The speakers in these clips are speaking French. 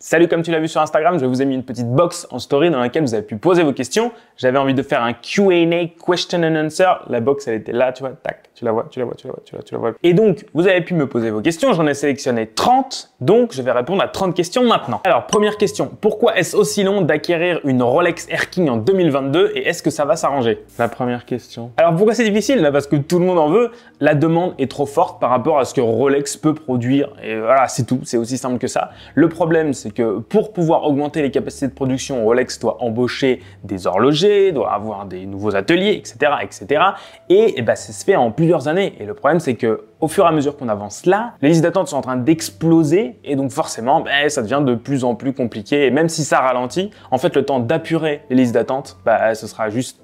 Salut, comme tu l'as vu sur Instagram, je vous ai mis une petite box en story dans laquelle vous avez pu poser vos questions. J'avais envie de faire un Q&A, question and answer. La box, elle était là, tu vois, tac, tu la vois. Et donc, vous avez pu me poser vos questions. J'en ai sélectionné 30, donc je vais répondre à 30 questions maintenant. Alors, première question. Pourquoi est-ce aussi long d'acquérir une Rolex Air King en 2022 et est-ce que ça va s'arranger? La première question. Alors, pourquoi c'est difficile? Là, parce que tout le monde en veut. La demande est trop forte par rapport à ce que Rolex peut produire. Et voilà, c'est tout. C'est aussi simple que ça. Le problème, c'est que pour pouvoir augmenter les capacités de production, Rolex doit embaucher des horlogers, doit avoir des nouveaux ateliers, etc., etc. Et ça se fait en plusieurs années. Et le problème, c'est que au fur et à mesure qu'on avance là, les listes d'attente sont en train d'exploser et donc forcément, ça devient de plus en plus compliqué. Et même si ça ralentit, en fait, le temps d'apurer les listes d'attente, ce sera juste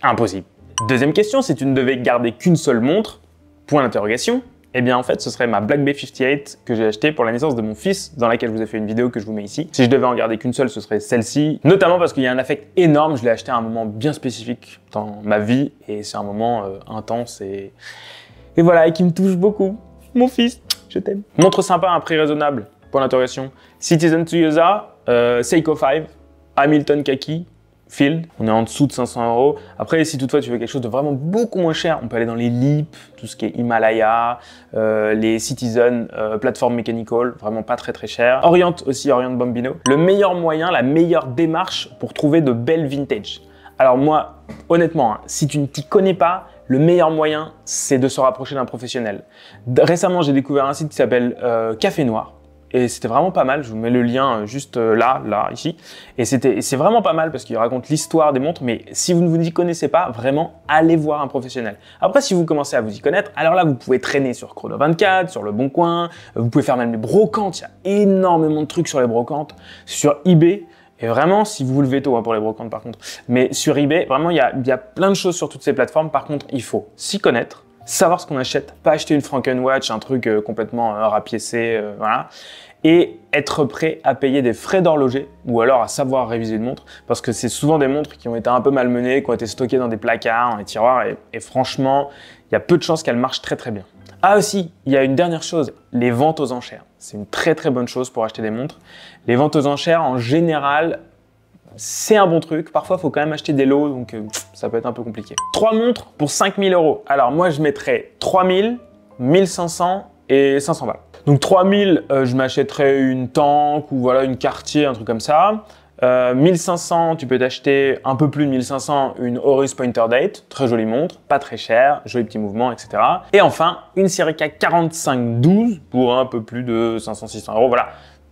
impossible. Deuxième question, si tu ne devais garder qu'une seule montre, point d'interrogation. Eh bien, en fait, ce serait ma Black Bay 58 que j'ai achetée pour la naissance de mon fils, dans laquelle je vous ai fait une vidéo que je vous mets ici. Si je devais en garder qu'une seule, ce serait celle-ci, notamment parce qu'il y a un affect énorme. Je l'ai acheté à un moment bien spécifique dans ma vie et c'est un moment intense et voilà, et qui me touche beaucoup. Mon fils, je t'aime. Montre sympa à un prix raisonnable, point d'interrogation. Citizen Tsuyosa, Seiko 5, Hamilton Kaki, Field, on est en dessous de 500 €. Après, si toutefois tu veux quelque chose de vraiment beaucoup moins cher, on peut aller dans les LEAP, tout ce qui est Himalaya, les Citizen, plateforme Mechanical, vraiment pas très cher. Orient aussi, Orient Bambino. Le meilleur moyen, la meilleure démarche pour trouver de belles vintage. Alors moi, honnêtement, si tu ne t'y connais pas, le meilleur moyen, c'est de se rapprocher d'un professionnel. Récemment, j'ai découvert un site qui s'appelle Café Noir. Et c'était vraiment pas mal, je vous mets le lien juste là, ici. Et c'est vraiment pas mal parce qu'il raconte l'histoire des montres, mais si vous ne vous y connaissez pas, vraiment, allez voir un professionnel. Après, si vous commencez à vous y connaître, alors là, vous pouvez traîner sur Chrono24, sur Le Bon Coin, vous pouvez faire même les brocantes, il y a énormément de trucs sur les brocantes, sur eBay. Et vraiment, si vous vous levez tôt pour les brocantes par contre, mais sur eBay, vraiment, il y a plein de choses sur toutes ces plateformes. Par contre, il faut s'y connaître, savoir ce qu'on achète, pas acheter une Frankenwatch, un truc complètement rapiécé, voilà. Et être prêt à payer des frais d'horloger ou alors à savoir réviser une montre parce que c'est souvent des montres qui ont été un peu malmenées, qui ont été stockées dans des placards, dans les tiroirs et franchement, il y a peu de chances qu'elles marchent très bien. Ah aussi, il y a une dernière chose, les ventes aux enchères. C'est une très bonne chose pour acheter des montres. Les ventes aux enchères, en général, c'est un bon truc. Parfois, il faut quand même acheter des lots, donc ça peut être un peu compliqué. 3 montres pour 5 000 €. Alors moi, je mettrais 3 000, 1 500 et 500 balles. Donc 3 000, je m'achèterais une Tank ou voilà une Cartier, un truc comme ça. 1 500, tu peux t'acheter un peu plus de 1 500, une Horus Pointer Date, très jolie montre, pas très cher, joli petit mouvement, etc. Et enfin, une Sirica 4512 pour un peu plus de 500-600 €, voilà.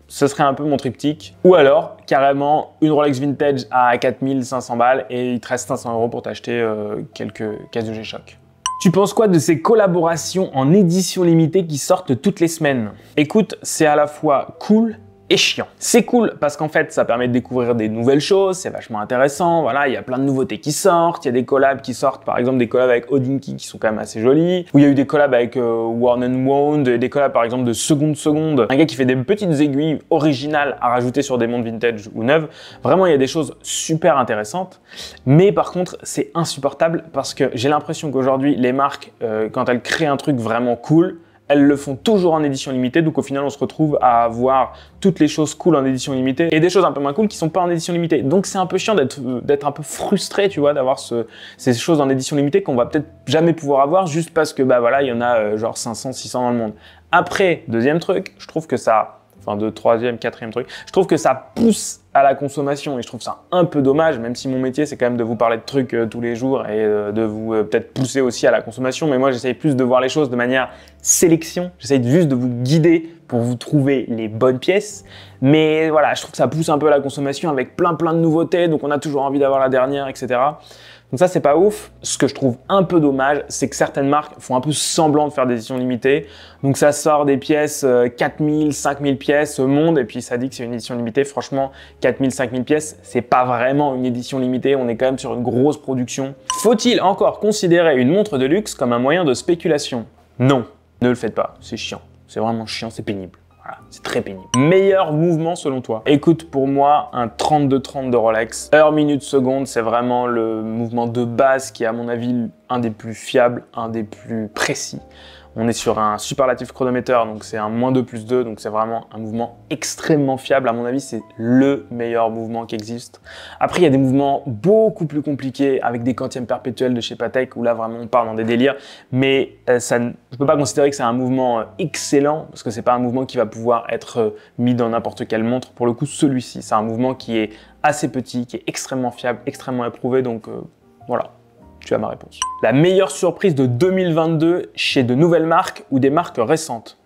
Ce serait un peu mon triptyque. Ou alors, carrément, une Rolex Vintage à 4 500 balles et il te reste 500 € pour t'acheter quelques cases de G-Shock. Tu penses quoi de ces collaborations en édition limitée qui sortent toutes les semaines? Écoute, c'est à la fois cool et chiant. C'est cool parce qu'en fait, ça permet de découvrir des nouvelles choses, c'est vachement intéressant, voilà, il y a plein de nouveautés qui sortent, il y a des collabs qui sortent, par exemple des collabs avec Hodinkee qui sont quand même assez jolis, ou il y a eu des collabs avec Worn & Wound, des collabs par exemple de seconde, un gars qui fait des petites aiguilles originales à rajouter sur des montres vintage ou neuves. Vraiment, il y a des choses super intéressantes, mais par contre, c'est insupportable parce que j'ai l'impression qu'aujourd'hui, les marques, quand elles créent un truc vraiment cool, elles le font toujours en édition limitée, donc au final on se retrouve à avoir toutes les choses cool en édition limitée et des choses un peu moins cool qui sont pas en édition limitée. Donc c'est un peu chiant d'être un peu frustré, tu vois, d'avoir ces choses en édition limitée qu'on va peut-être jamais pouvoir avoir juste parce que voilà, il y en a genre 500, 600 dans le monde. Après, deuxième truc, je trouve que ça, troisième, quatrième truc, je trouve que ça pousse à la consommation et je trouve ça un peu dommage, même si mon métier c'est quand même de vous parler de trucs tous les jours et de vous peut-être pousser aussi à la consommation, mais moi j'essaye plus de voir les choses de manière sélection, j'essaye juste de vous guider pour vous trouver les bonnes pièces, mais voilà, je trouve que ça pousse un peu à la consommation avec plein de nouveautés, donc on a toujours envie d'avoir la dernière, etc. Donc ça, c'est pas ouf. Ce que je trouve un peu dommage, c'est que certaines marques font un peu semblant de faire des éditions limitées. Donc ça sort des pièces, 4000, 5000 pièces au monde, et puis ça dit que c'est une édition limitée. Franchement, 4000, 5000 pièces, c'est pas vraiment une édition limitée. On est quand même sur une grosse production. Faut-il encore considérer une montre de luxe comme un moyen de spéculation? Non, ne le faites pas. C'est chiant. C'est vraiment chiant, c'est pénible. Voilà, c'est très pénible. Meilleur mouvement selon toi? Écoute, pour moi, un 32-30 de Rolex. Heure, minute, seconde, c'est vraiment le mouvement de base qui est à mon avis un des plus fiables, un des plus précis. On est sur un superlatif chronomètre, donc c'est un -2+2, donc c'est vraiment un mouvement extrêmement fiable. À mon avis, c'est le meilleur mouvement qui existe. Après, il y a des mouvements beaucoup plus compliqués avec des quantièmes perpétuels de chez Patek, où là, vraiment, on part dans des délires. Mais je ne peux pas considérer que c'est un mouvement excellent, parce que c'est pas un mouvement qui va pouvoir être mis dans n'importe quelle montre. Pour le coup, celui-ci, c'est un mouvement qui est assez petit, qui est extrêmement fiable, extrêmement éprouvé, donc voilà. Tu as ma réponse. La meilleure surprise de 2022 chez de nouvelles marques ou des marques récentes.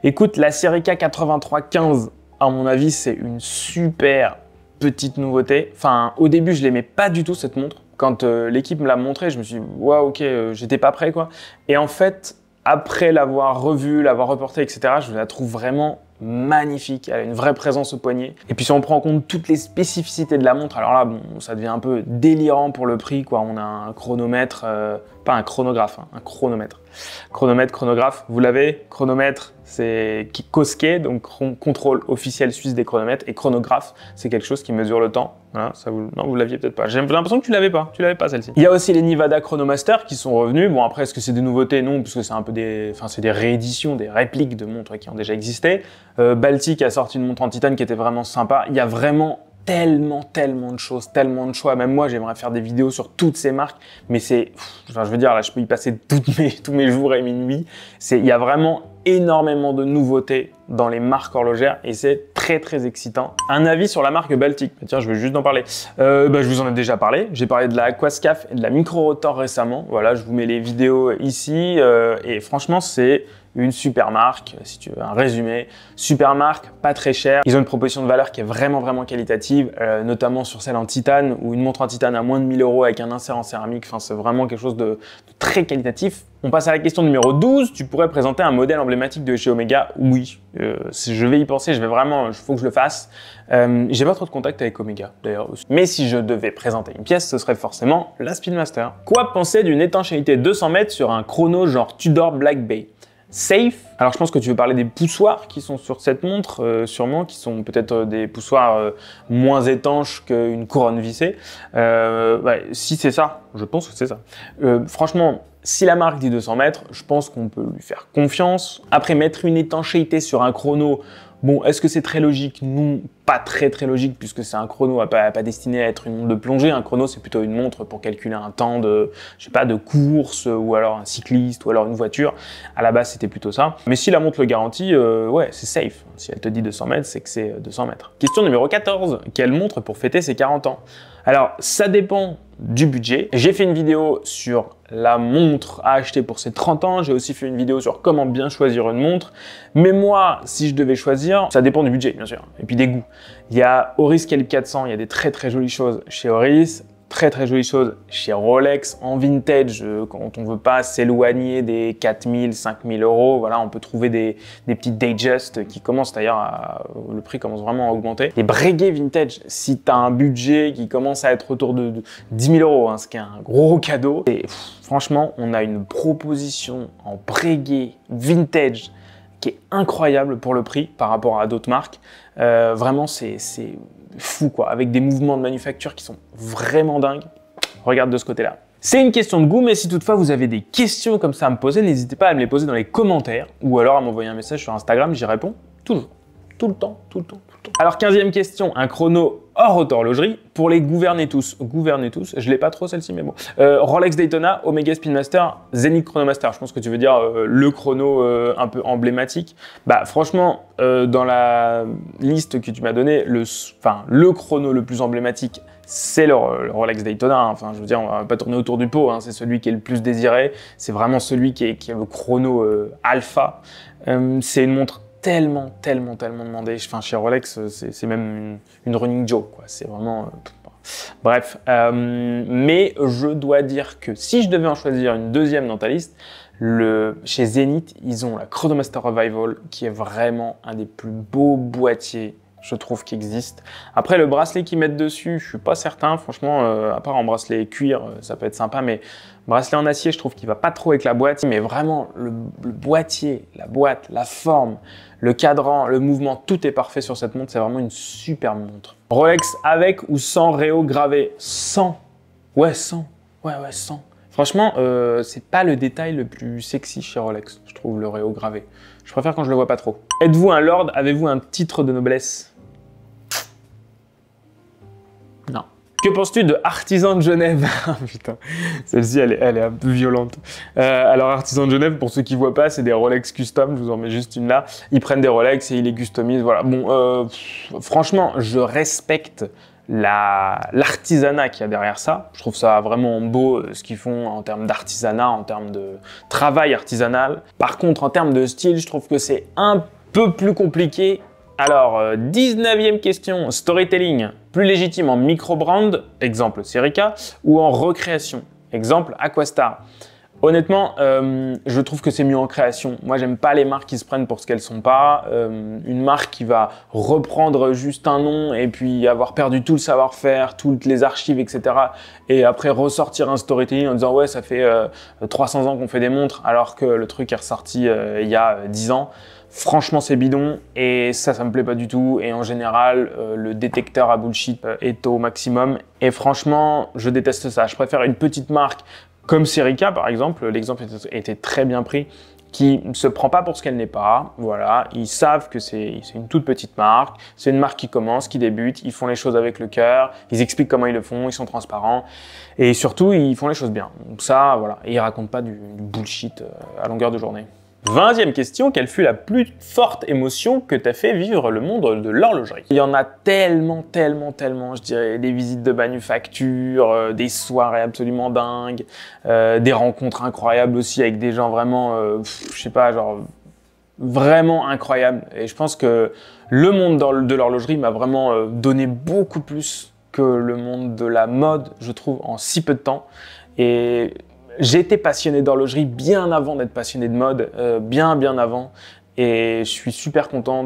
Écoute, la Serica 8315, à mon avis, c'est une super petite nouveauté. Enfin, au début, je l'aimais pas du tout cette montre. Quand l'équipe me l'a montrée, je me suis dit, waouh, ok, j'étais pas prêt, quoi. Et en fait, après l'avoir revue, l'avoir reportée, etc., je la trouve vraiment magnifique, elle a une vraie présence au poignet. Et puis si on prend en compte toutes les spécificités de la montre, alors là, bon, ça devient un peu délirant pour le prix, quoi. On a un chronomètre, pas un chronographe, hein, un chronomètre. Chronomètre, chronographe, vous l'avez. Chronomètre, c'est Koske, donc contrôle officiel suisse des chronomètres. Et chronographe, c'est quelque chose qui mesure le temps. Voilà, ça non, vous l'aviez peut-être pas. J'ai l'impression que tu l'avais pas celle-ci. Il y a aussi les Nivada Chronomaster qui sont revenus. Bon, après, est-ce que c'est des nouveautés? Non, parce que c'est un peu c'est des rééditions, des répliques de montres qui ont déjà existé. Baltic a sorti une montre en titane qui était vraiment sympa. Il y a vraiment tellement de choses, tellement de choix. Même moi, j'aimerais faire des vidéos sur toutes ces marques, mais c'est, enfin, je veux dire, là, je peux y passer tous mes jours et mes nuits. Il y a vraiment énormément de nouveautés dans les marques horlogères et c'est très excitant. Un avis sur la marque Baltic. Tiens, je vais juste en parler. Je vous en ai déjà parlé. J'ai parlé de la Aquascaf et de la Micro Rotor récemment. Voilà, je vous mets les vidéos ici et franchement, c'est une super marque, si tu veux un résumé. Super marque, pas très cher. Ils ont une proposition de valeur qui est vraiment qualitative, notamment sur celle en titane, ou une montre en titane à moins de 1000 € avec un insert en céramique. Enfin, c'est vraiment quelque chose de très qualitatif. On passe à la question numéro 12. Tu pourrais présenter un modèle emblématique de chez Omega? Oui, je vais y penser, il faut que je le fasse. J'ai pas trop de contact avec Omega, d'ailleurs. Mais si je devais présenter une pièce, ce serait forcément la Speedmaster. Quoi penser d'une étanchéité 200 mètres sur un chrono genre Tudor Black Bay? Safe. Alors je pense que tu veux parler des poussoirs qui sont sur cette montre, sûrement, qui sont peut-être des poussoirs moins étanches qu'une couronne vissée. Si c'est ça, je pense que c'est ça. Franchement, si la marque dit 200 mètres, je pense qu'on peut lui faire confiance. Après, mettre une étanchéité sur un chrono, bon, est-ce que c'est très logique? Non, pas très logique, puisque c'est un chrono pas destiné à être une montre de plongée. Un chrono, c'est plutôt une montre pour calculer un temps de, je sais pas, de course, ou alors un cycliste, ou alors une voiture. À la base, c'était plutôt ça. Mais si la montre le garantit, ouais, c'est safe. Si elle te dit 200 mètres, c'est que c'est 200 mètres. Question numéro 14. Quelle montre pour fêter ses 40 ans? Alors, ça dépend du budget. J'ai fait une vidéo sur la montre à acheter pour ses 30 ans. J'ai aussi fait une vidéo sur comment bien choisir une montre. Mais moi, si je devais choisir, ça dépend du budget, bien sûr, et puis des goûts. Il y a Oris Calibre 400, il y a des très jolies choses chez Oris. Très jolies choses chez Rolex en vintage, quand on veut pas s'éloigner des 4000, 5000 €. Voilà, on peut trouver des petits Datejust qui commencent d'ailleurs le prix commence vraiment à augmenter. Les Breguet vintage, si tu as un budget qui commence à être autour de 10 000 €, hein, ce qui est un gros cadeau. Et franchement, on a une proposition en Breguet vintage qui est incroyable pour le prix par rapport à d'autres marques. Vraiment, c'est fou, quoi, avec des mouvements de manufacture qui sont vraiment dingues. Regarde de ce côté-là. C'est une question de goût, mais si toutefois vous avez des questions comme ça à me poser, n'hésitez pas à me les poser dans les commentaires ou alors à m'envoyer un message sur Instagram, j'y réponds toujours. Tout le temps. Alors 15e question, un chrono hors horlogerie pour les gouverner tous. Gouverner tous, je l'ai pas trop celle-ci, mais bon. Rolex Daytona, Omega Speedmaster, Zenith Chronomaster. Je pense que tu veux dire le chrono un peu emblématique. Bah franchement, dans la liste que tu m'as donnée, le chrono le plus emblématique, c'est le Rolex Daytona. Enfin, je veux dire, on va pas tourner autour du pot. Hein. C'est celui qui est le plus désiré. C'est vraiment celui qui est le chrono alpha. C'est une montre tellement demandé. Enfin, chez Rolex, c'est même une running joke, quoi. C'est vraiment... Bref, mais je dois dire que si je devais en choisir une deuxième dans ta liste, chez Zenith, ils ont la Chronomaster Revival, qui est vraiment un des plus beaux boîtiers, je trouve, qui existe. Après, le bracelet qu'ils mettent dessus, je suis pas certain. Franchement, à part en bracelet cuir, ça peut être sympa, mais bracelet en acier, je trouve qu'il va pas trop avec la boîte. Mais vraiment, le boîtier, la boîte, la forme, le cadran, le mouvement, tout est parfait sur cette montre. C'est vraiment une super montre. Rolex avec ou sans réo gravé? 100. Ouais, 100. Ouais, 100. Franchement, c'est pas le détail le plus sexy chez Rolex, je trouve, l'Oreo gravé. Je préfère quand je le vois pas trop. Êtes-vous un lord? Avez-vous un titre de noblesse? Non. Que penses-tu de Artisan de Genève? Putain, celle-ci, elle est un peu violente. Alors, Artisan de Genève, pour ceux qui ne voient pas, c'est des Rolex custom. Je vous en mets juste une là. Ils prennent des Rolex et ils les customisent. Voilà. Bon, franchement, je respecte l'artisanat qu'il y a derrière ça. Je trouve ça vraiment beau ce qu'ils font en termes d'artisanat, en termes de travail artisanal. Par contre, en termes de style, je trouve que c'est un peu plus compliqué. Alors, 19e question, storytelling, plus légitime en micro-brand, exemple Serica, ou en recréation, exemple Aquastar. Honnêtement, je trouve que c'est mieux en création. Moi, j'aime pas les marques qui se prennent pour ce qu'elles sont pas. Une marque qui va reprendre juste un nom et puis avoir perdu tout le savoir-faire, toutes les archives, etc. Et après ressortir un storytelling en disant « ouais, ça fait 300 ans qu'on fait des montres » alors que le truc est ressorti il y a 10 ans. Franchement, c'est bidon et ça me plaît pas du tout. Et en général, le détecteur à bullshit est au maximum. Et franchement, je déteste ça. Je préfère une petite marque comme Serica, par exemple. L'exemple était très bien pris, qui ne se prend pas pour ce qu'elle n'est pas. Voilà, ils savent que c'est une toute petite marque. C'est une marque qui commence, qui débute. Ils font les choses avec le cœur. Ils expliquent comment ils le font. Ils sont transparents. Et surtout, ils font les choses bien. Donc ça, voilà. Et ils racontent pas du bullshit à longueur de journée. 20e question, quelle fut la plus forte émotion que t'as fait vivre le monde de l'horlogerie? Il y en a tellement, je dirais, des visites de manufacture, des soirées absolument dingues, des rencontres incroyables aussi avec des gens vraiment, je sais pas, genre, vraiment incroyables. Et je pense que le monde de l'horlogerie m'a vraiment donné beaucoup plus que le monde de la mode, je trouve, en si peu de temps. Et j'ai été passionné d'horlogerie bien avant d'être passionné de mode, bien avant. Et je suis super content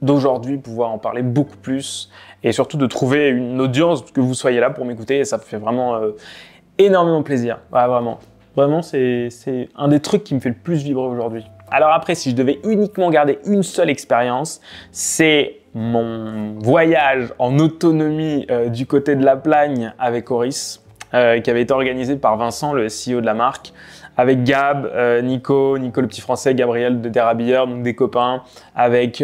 d'aujourd'hui pouvoir en parler beaucoup plus et surtout de trouver une audience, que vous soyez là pour m'écouter. Et ça me fait vraiment énormément plaisir. Ouais, vraiment. Vraiment, c'est un des trucs qui me fait le plus vibrer aujourd'hui. Alors après, si je devais uniquement garder une seule expérience, c'est mon voyage en autonomie du côté de la Plagne avec Oris. Qui avait été organisé par Vincent, le CEO de la marque, avec Gab, Nico le petit français, Gabriel de Dérabilleur, donc des copains, avec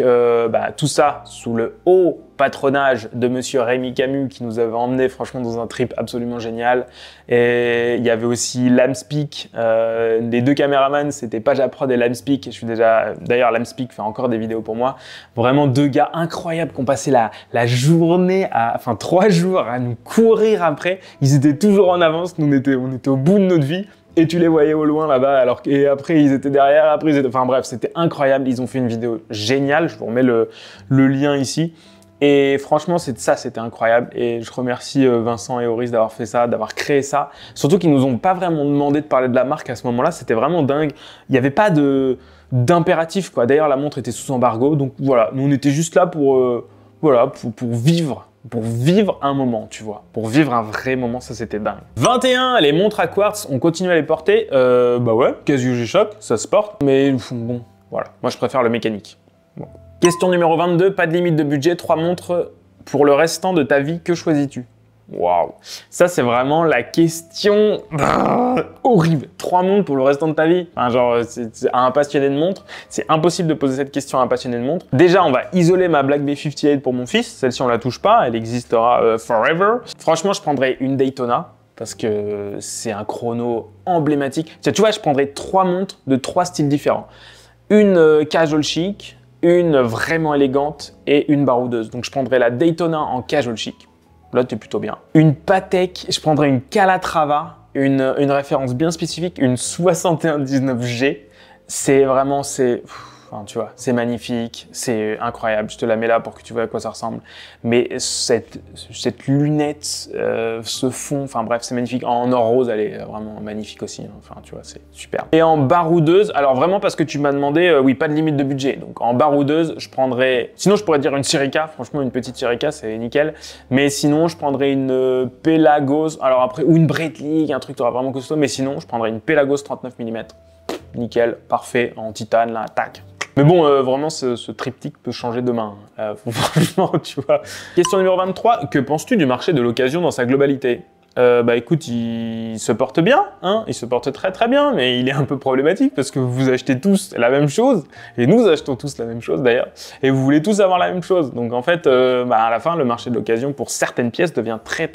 tout ça sous le haut patronage de monsieur Rémi Camus qui nous avait emmenés franchement dans un trip absolument génial. Et il y avait aussi Lamspeak, les deux caméramans, c'était Pajaprod et Lamspeak. Je suis déjà, d'ailleurs Lamspeak fait encore des vidéos pour moi. Vraiment deux gars incroyables qui ont passé la journée, enfin 3 jours à nous courir après. Ils étaient toujours en avance, nous on était au bout de notre vie. Et tu les voyais au loin là-bas, et après ils étaient derrière, après ils étaient... Enfin bref, c'était incroyable, ils ont fait une vidéo géniale, je vous remets le lien ici. Et franchement, c'était incroyable. Et je remercie Vincent et Oris d'avoir fait ça, d'avoir créé ça. Surtout qu'ils nous ont pas vraiment demandé de parler de la marque à ce moment-là, c'était vraiment dingue. Il n'y avait pas d'impératif, quoi. D'ailleurs, la montre était sous embargo, donc voilà, nous on était juste là pour vivre un moment, tu vois. Pour vivre un vrai moment, ça c'était dingue. 21, les montres à quartz, on continue à les porter. Bah ouais, Casio G-Shock, ça se porte, mais bon, voilà. Moi je préfère le mécanique. Bon. Question numéro 22, pas de limite de budget, 3 montres pour le restant de ta vie, que choisis-tu? Waouh, ça c'est vraiment la question horrible. 3 montres pour le restant de ta vie. Enfin, genre, à un passionné de montres, c'est impossible de poser cette question à un passionné de montres. Déjà, on va isoler ma Black Bay 58 pour mon fils. Celle-ci, on la touche pas, elle existera forever. Franchement, je prendrais une Daytona parce que c'est un chrono emblématique. Tu vois, je prendrais 3 montres de 3 styles différents. Une casual chic, une vraiment élégante et une baroudeuse. Donc, je prendrais la Daytona en casual chic. Là, tu es plutôt bien. Une Patek, je prendrais une Calatrava, une référence bien spécifique, une 6119G. C'est vraiment, enfin, tu vois, c'est magnifique, c'est incroyable. Je te la mets là pour que tu vois à quoi ça ressemble. Mais cette lunette, ce fond, enfin bref, c'est magnifique. En or rose, elle est vraiment magnifique aussi. Hein. Enfin, tu vois, c'est super. Et en baroudeuse, alors vraiment parce que tu m'as demandé, oui, pas de limite de budget. Donc en baroudeuse, je prendrais... Sinon, je pourrais dire une Serica. Franchement, une petite Serica, c'est nickel. Mais sinon, je prendrais une Pelagos. Alors après, ou une Breitling, un truc qui aura vraiment costaud. Mais sinon, je prendrais une Pelagos 39 mm. Nickel, parfait, en titane, là, tac. Mais bon, vraiment, ce triptyque peut changer demain. Franchement, tu vois. Question numéro 23. Que penses-tu du marché de l'occasion dans sa globalité? bah écoute, il se porte bien, hein, il se porte très très bien, mais il est un peu problématique parce que vous achetez tous la même chose, et nous achetons tous la même chose d'ailleurs, et vous voulez tous avoir la même chose. Donc en fait, bah à la fin, le marché de l'occasion pour certaines pièces devient très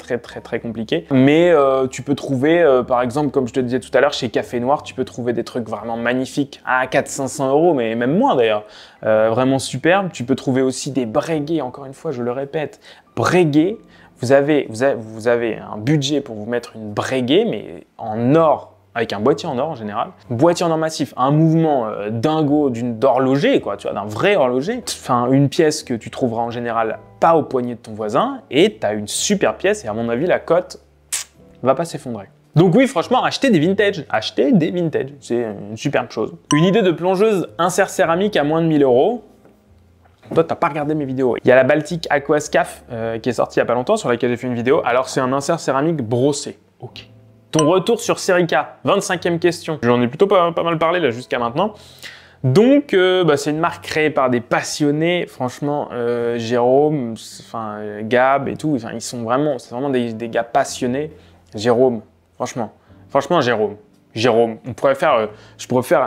compliqué. Mais tu peux trouver, par exemple, comme je te disais tout à l'heure, chez Café Noir, tu peux trouver des trucs vraiment magnifiques à 400-500 €, mais même moins d'ailleurs, vraiment superbes. Tu peux trouver aussi des Breguet, encore une fois, je le répète, Breguet. Vous avez un budget pour vous mettre une Breguet, mais en or, avec un boîtier en or en général. Boîtier en or massif, un mouvement dingo d'horloger, quoi, tu vois, d'un vrai horloger. Enfin, une pièce que tu trouveras en général pas au poignet de ton voisin, et tu as une super pièce, et à mon avis, la cote va pas s'effondrer. Donc oui, franchement, achetez des vintage, c'est une superbe chose. Une idée de plongeuse insert céramique à moins de 1 000 €. Toi, t'as pas regardé mes vidéos. Il y a la Baltic Aquascaf qui est sortie il y a pas longtemps, sur laquelle j'ai fait une vidéo. Alors, c'est un insert céramique brossé. Ok. Ton retour sur Serica, 25e question. J'en ai plutôt pas mal parlé là jusqu'à maintenant. Donc, bah, c'est une marque créée par des passionnés. Franchement, Jérôme, enfin Gab et tout, ils sont vraiment, c'est vraiment des gars passionnés. Jérôme, franchement, Jérôme, je pourrais faire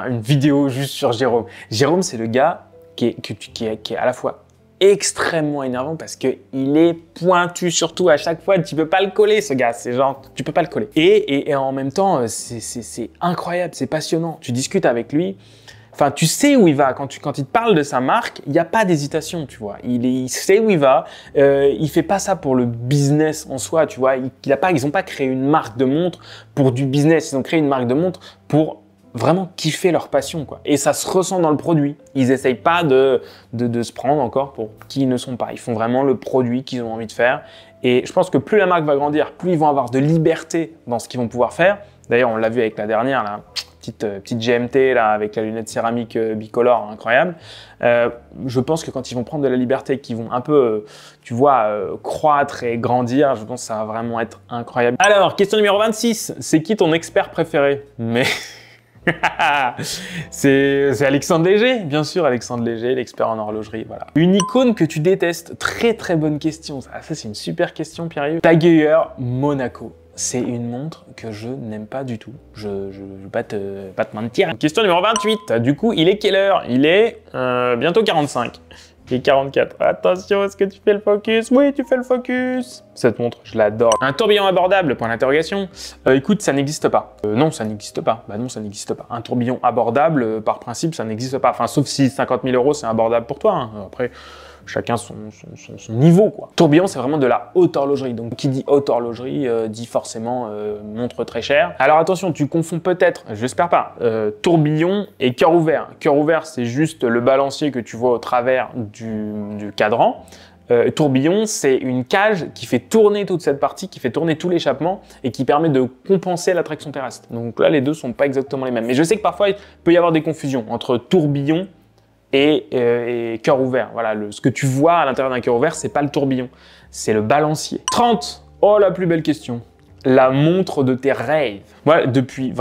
une vidéo juste sur Jérôme. Jérôme, c'est le gars qui est à la fois extrêmement énervant parce qu'il est pointu surtout à chaque fois. Tu peux pas le coller, ce gars. C'est genre, tu peux pas le coller. Et en même temps, c'est incroyable, c'est passionnant. Tu discutes avec lui. Enfin, tu sais où il va. Quand il te parle de sa marque, il n'y a pas d'hésitation, tu vois. Il sait où il va. Il fait pas ça pour le business en soi, tu vois. Ils ont pas créé une marque de montre pour du business. Ils ont créé une marque de montre pour vraiment kiffer leur passion, quoi. Et ça se ressent dans le produit. Ils essayent pas de se prendre encore pour qui ils ne sont pas. Ils font vraiment le produit qu'ils ont envie de faire. Et je pense que plus la marque va grandir, plus ils vont avoir de liberté dans ce qu'ils vont pouvoir faire. D'ailleurs, on l'a vu avec la dernière, là, petite GMT là, avec la lunette céramique bicolore, incroyable. Je pense que quand ils vont prendre de la liberté, qu'ils vont un peu, tu vois, croître et grandir, je pense que ça va vraiment être incroyable. Alors, question numéro 26, c'est qui ton expert préféré? Mais... c'est Alexandre Léger, bien sûr, Alexandre Léger, l'expert en horlogerie, voilà. Une icône que tu détestes? Très bonne question. Ça c'est une super question, Pierre-Yves. Tag Heuer Monaco. C'est une montre que je n'aime pas du tout. Je vais pas te mentir. Question numéro 28. Du coup, il est quelle heure? Il est bientôt 45. Et 44. Attention, est-ce que tu fais le focus? Oui, tu fais le focus. Cette montre, je l'adore. Un tourbillon abordable, point d'interrogation. Écoute, ça n'existe pas. Non, ça n'existe pas. Bah non, ça n'existe pas. Un tourbillon abordable, par principe, ça n'existe pas. Enfin, sauf si 50 000 € c'est abordable pour toi. Hein. Après, chacun son niveau, quoi. Tourbillon, c'est vraiment de la haute horlogerie. Donc, qui dit haute horlogerie dit forcément montre très chère. Alors attention, tu confonds peut-être, j'espère pas, tourbillon et cœur ouvert. Cœur ouvert, c'est juste le balancier que tu vois au travers du cadran. Tourbillon, c'est une cage qui fait tourner toute cette partie, qui fait tourner tout l'échappement et qui permet de compenser la traction terrestre. Donc là, les deux sont pas exactement les mêmes. Mais je sais que parfois, il peut y avoir des confusions entre tourbillon et cœur ouvert. Voilà, ce que tu vois à l'intérieur d'un cœur ouvert, c'est pas le tourbillon, c'est le balancier. 30. Oh, la plus belle question. La montre de tes rêves. Voilà, depuis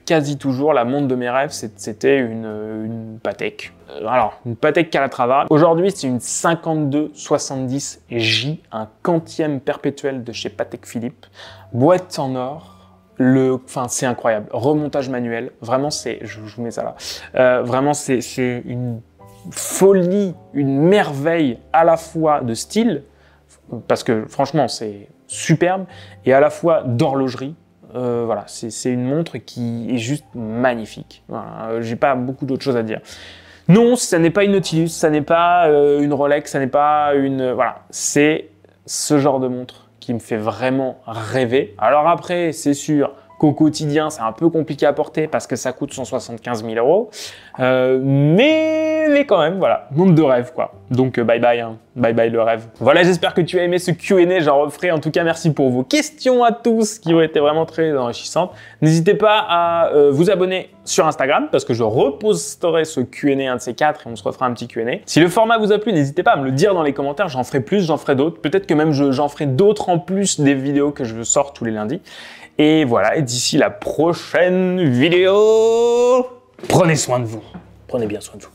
quasi toujours, la montre de mes rêves, c'était une Patek. Alors, une Patek Calatrava. Aujourd'hui, c'est une 5270J, un quantième perpétuel de chez Patek Philippe. Boîte en or. Enfin, c'est incroyable. Remontage manuel. Vraiment, je vous mets ça là. Vraiment, c'est une folie, une merveille à la fois de style, parce que franchement, c'est superbe, et à la fois d'horlogerie. Voilà, c'est une montre qui est juste magnifique. Voilà, j'ai pas beaucoup d'autres choses à dire. Non, ça n'est pas une Nautilus, ça n'est pas une Rolex, ça n'est pas une... Voilà, c'est ce genre de montre qui me fait vraiment rêver. Alors après, c'est sûr qu'au quotidien, c'est un peu compliqué à porter parce que ça coûte 175 000 €. Mais quand même, voilà, montre de rêve, quoi. Donc, bye bye, hein. Bye bye le rêve. Voilà, j'espère que tu as aimé ce Q&A, j'en referai. En tout cas, merci pour vos questions à tous qui ont été vraiment très enrichissantes. N'hésitez pas à vous abonner sur Instagram parce que je reposterai ce Q&A, un de ces quatre, et on se refera un petit Q&A. Si le format vous a plu, n'hésitez pas à me le dire dans les commentaires, j'en ferai plus, j'en ferai d'autres. Peut-être que même j'en ferai d'autres en plus des vidéos que je sors tous les lundis. Et voilà, et d'ici la prochaine vidéo, prenez soin de vous. Prenez bien soin de vous.